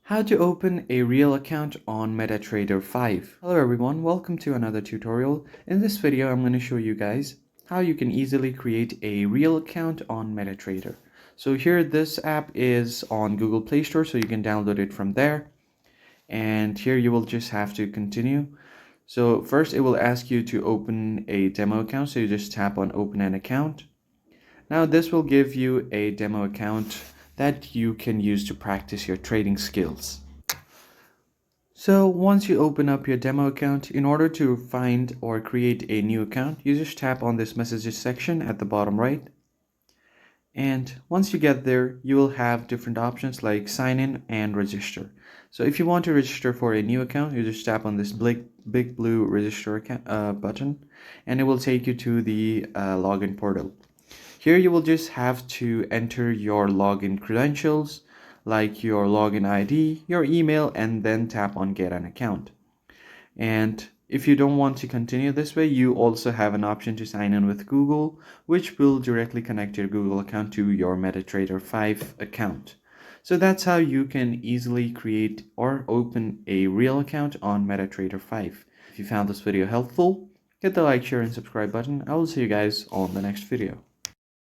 How to open a real account on MetaTrader 5. Hello everyone, welcome to another tutorial. In this video, I'm going to show you guys how you can easily create a real account on MetaTrader. So here, this app is on Google Play Store, so you can download it from there. And here you will just have to continue. So first, it will ask you to open a demo account, so you just tap on open an account. Now this will give you a demo account that you can use to practice your trading skills. So once you open up your demo account, in order to find or create a new account, you just tap on this messages section at the bottom right. And once you get there, you will have different options like sign in and register. So if you want to register for a new account, you just tap on this big blue register account, button, and it will take you to the login portal. Here you will just have to enter your login credentials, like your login ID, your email, and then tap on get an account. And if you don't want to continue this way, you also have an option to sign in with Google, which will directly connect your Google account to your MetaTrader 5 account. So that's how you can easily create or open a real account on MetaTrader 5. If you found this video helpful, hit the like, share, and subscribe button. I will see you guys on the next video.